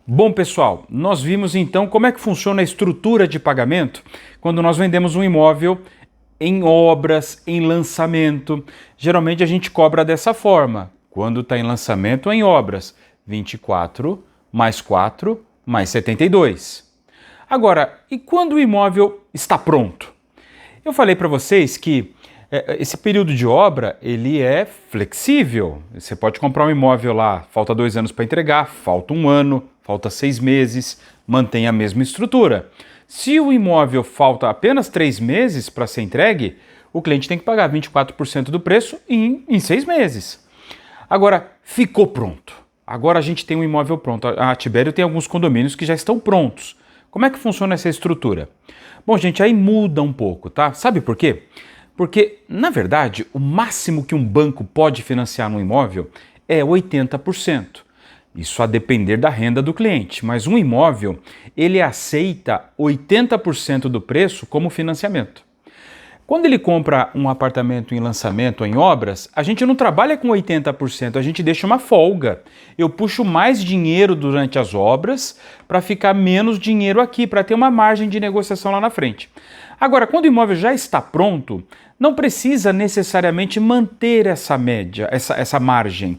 Bom, pessoal, nós vimos então como é que funciona a estrutura de pagamento quando nós vendemos um imóvel em obras, em lançamento. Geralmente a gente cobra dessa forma, quando está em lançamento ou em obras, 24 mais 4 mais 72. Agora, e quando o imóvel está pronto? Eu falei para vocês que esse período de obra ele é flexível. Você pode comprar um imóvel lá, falta 2 anos para entregar, falta 1 ano, falta 6 meses, mantém a mesma estrutura. Se o imóvel falta apenas 3 meses para ser entregue, o cliente tem que pagar 24% do preço em 6 meses. Agora, ficou pronto. Agora a gente tem um imóvel pronto. A Tibério tem alguns condomínios que já estão prontos. Como é que funciona essa estrutura? Bom, gente, aí muda um pouco, tá? Sabe por quê? Porque, na verdade, o máximo que um banco pode financiar no imóvel é 80%. Isso a depender da renda do cliente, mas um imóvel, ele aceita 80% do preço como financiamento. Quando ele compra um apartamento em lançamento ou em obras, a gente não trabalha com 80%, a gente deixa uma folga. Eu puxo mais dinheiro durante as obras para ficar menos dinheiro aqui, para ter uma margem de negociação lá na frente. Agora, quando o imóvel já está pronto, não precisa necessariamente manter essa média, essa margem.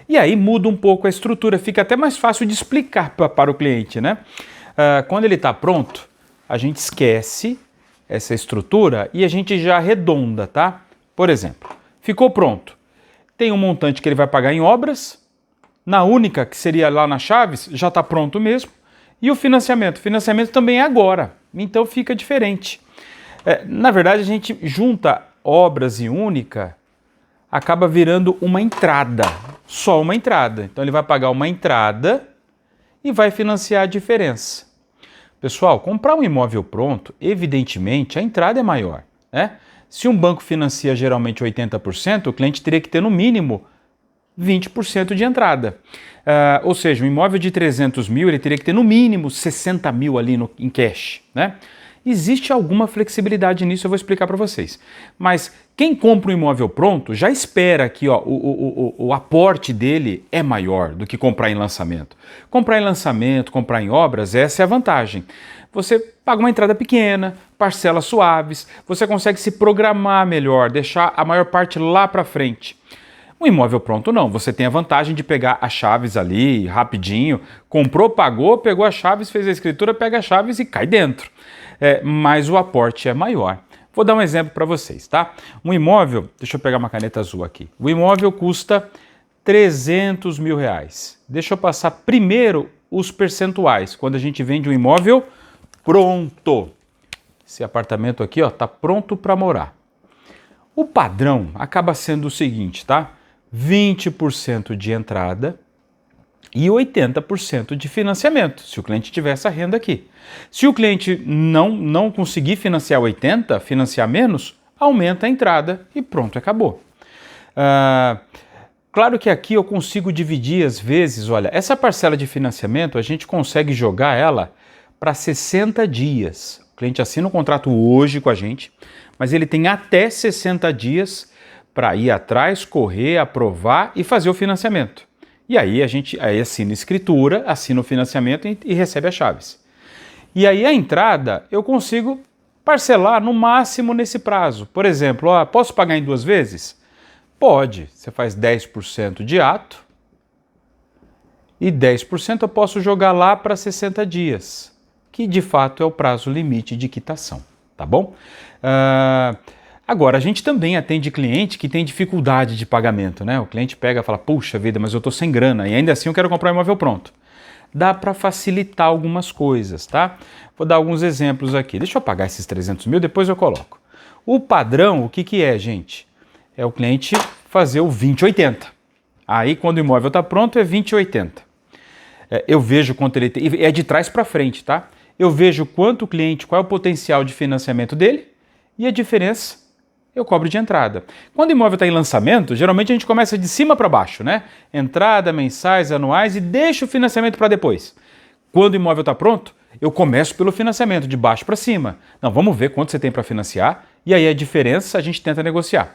E aí muda um pouco a estrutura, fica até mais fácil de explicar para o cliente, né? Quando ele está pronto, a gente esquece essa estrutura e a gente já arredonda, tá? Por exemplo, ficou pronto. Tem um montante que ele vai pagar em obras, na única, que seria lá na Chaves, já está pronto mesmo. E o financiamento? O financiamento também é agora, então fica diferente. Na verdade, a gente junta obras e única, acaba virando uma entrada, só uma entrada. Então ele vai pagar uma entrada e vai financiar a diferença. Pessoal, comprar um imóvel pronto, evidentemente, a entrada é maior, né? Se um banco financia geralmente 80%, o cliente teria que ter no mínimo 20% de entrada. Ou seja, um imóvel de 300 mil, ele teria que ter no mínimo 60 mil ali em cash, né? Existe alguma flexibilidade nisso, eu vou explicar para vocês. Mas quem compra um imóvel pronto já espera que o aporte dele é maior do que comprar em lançamento. Comprar em lançamento, comprar em obras, essa é a vantagem. Você paga uma entrada pequena, parcelas suaves, você consegue se programar melhor, deixar a maior parte lá para frente. Um imóvel pronto não, você tem a vantagem de pegar as chaves ali rapidinho, comprou, pagou, pegou as chaves, fez a escritura, pega as chaves e cai dentro. Mas o aporte é maior. Vou dar um exemplo para vocês, tá? Um imóvel, deixa eu pegar uma caneta azul aqui. O imóvel custa 300 mil reais. Deixa eu passar primeiro os percentuais, quando a gente vende um imóvel pronto. Esse apartamento aqui, ó, tá pronto para morar. O padrão acaba sendo o seguinte, tá? 20% de entrada e 80% de financiamento, se o cliente tiver essa renda aqui. Se o cliente não conseguir financiar 80%, financiar menos, aumenta a entrada e pronto, acabou. Claro que aqui eu consigo dividir às vezes, olha, essa parcela de financiamento a gente consegue jogar ela para 60 dias. O cliente assina um contrato hoje com a gente, mas ele tem até 60 dias para ir atrás, correr, aprovar e fazer o financiamento. E aí a gente assina a escritura, assina o financiamento e recebe as chaves. E aí a entrada eu consigo parcelar no máximo nesse prazo. Por exemplo, posso pagar em 2 vezes? Pode. Você faz 10% de ato e 10% eu posso jogar lá para 60 dias, que de fato é o prazo limite de quitação, tá bom? Agora, a gente também atende cliente que tem dificuldade de pagamento, né? O cliente pega e fala, puxa vida, mas eu estou sem grana e ainda assim eu quero comprar um imóvel pronto. Dá para facilitar algumas coisas, tá? Vou dar alguns exemplos aqui. Deixa eu pagar esses 300 mil, depois eu coloco. O padrão, o que é, gente? É o cliente fazer o 20/80. Aí, quando o imóvel está pronto, é 20/80. Eu vejo quanto ele tem, é de trás para frente, tá? Eu vejo quanto o cliente, qual é o potencial de financiamento dele e a diferença eu cobro de entrada. Quando o imóvel está em lançamento, geralmente a gente começa de cima para baixo, né? Entrada, mensais, anuais e deixa o financiamento para depois. Quando o imóvel está pronto, eu começo pelo financiamento, de baixo para cima. Não, vamos ver quanto você tem para financiar e aí a diferença a gente tenta negociar.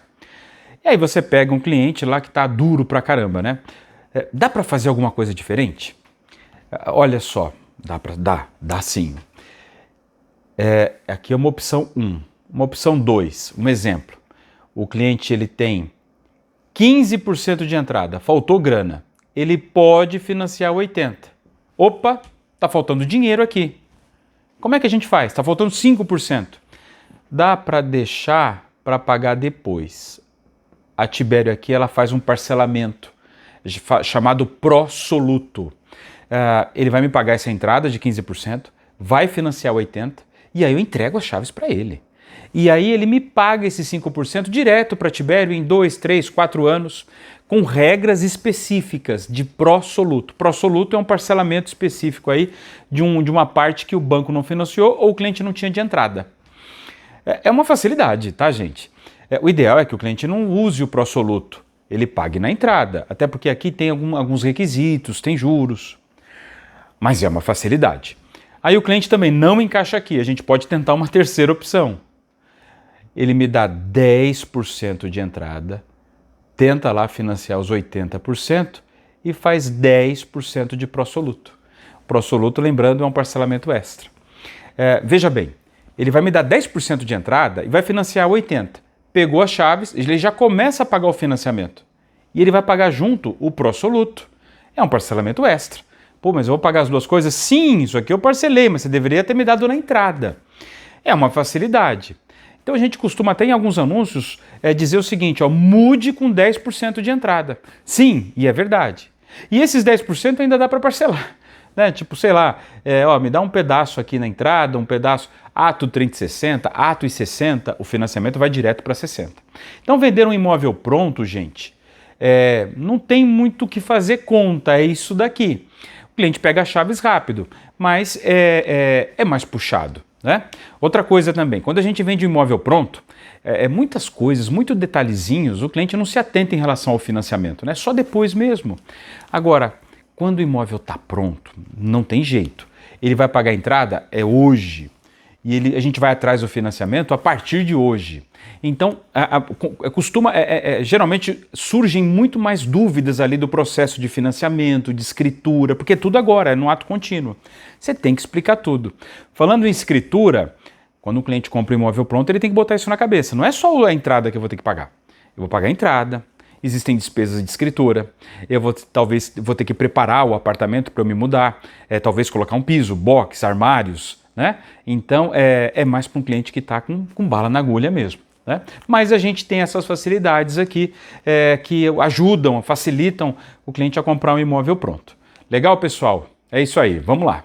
E aí você pega um cliente lá que está duro pra caramba, né? Dá para fazer alguma coisa diferente? Olha só, dá sim. Aqui é uma opção 1. Uma opção 2, um exemplo. O cliente ele tem 15% de entrada, faltou grana. Ele pode financiar 80%. Opa, tá faltando dinheiro aqui. Como é que a gente faz? Tá faltando 5%. Dá para deixar para pagar depois. A Tibério aqui ela faz um parcelamento chamado pró-soluto. Ele vai me pagar essa entrada de 15%, vai financiar 80% e aí eu entrego as chaves para ele. E aí ele me paga esses 5% direto para Tibério em 2, 3, 4 anos, com regras específicas de pró-soluto. Pró-soluto é um parcelamento específico aí de uma parte que o banco não financiou ou o cliente não tinha de entrada. É uma facilidade, tá, gente? O ideal é que o cliente não use o pró-soluto, ele pague na entrada, até porque aqui tem alguns requisitos, tem juros, mas é uma facilidade. Aí o cliente também não encaixa aqui, a gente pode tentar uma terceira opção. Ele me dá 10% de entrada, tenta lá financiar os 80% e faz 10% de pró-soluto. Pró-soluto, lembrando, é um parcelamento extra. Veja bem, ele vai me dar 10% de entrada e vai financiar 80%. Pegou as chaves, ele já começa a pagar o financiamento. E ele vai pagar junto o pró-soluto. É um parcelamento extra. Pô, mas eu vou pagar as duas coisas? Sim, isso aqui eu parcelei, mas você deveria ter me dado na entrada. É uma facilidade. Então a gente costuma até em alguns anúncios dizer o seguinte, ó, mude com 10% de entrada. Sim, e é verdade. E esses 10% ainda dá para parcelar. Né? Tipo, sei lá, me dá um pedaço aqui na entrada, um pedaço, ato 30 e 60, ato e 60, o financiamento vai direto para 60. Então vender um imóvel pronto, gente, não tem muito o que fazer conta, é isso daqui. O cliente pega as chaves rápido, mas é mais puxado. Né? Outra coisa também, quando a gente vende um imóvel pronto, muitas coisas, muitos detalhezinhos, o cliente não se atenta em relação ao financiamento, né? Só depois mesmo. Agora, quando o imóvel está pronto, não tem jeito. Ele vai pagar a entrada hoje e a gente vai atrás do financiamento a partir de hoje. Então, geralmente surgem muito mais dúvidas ali do processo de financiamento, de escritura, porque tudo agora é no ato contínuo. Você tem que explicar tudo. Falando em escritura, quando o cliente compra o imóvel pronto, ele tem que botar isso na cabeça. Não é só a entrada que eu vou ter que pagar. Eu vou pagar a entrada, existem despesas de escritura, talvez vou ter que preparar o apartamento para eu me mudar, talvez colocar um piso, box, armários, né? Então é mais para um cliente que está com bala na agulha mesmo. Né? Mas a gente tem essas facilidades aqui que ajudam, facilitam o cliente a comprar um imóvel pronto. Legal, pessoal? É isso aí, vamos lá.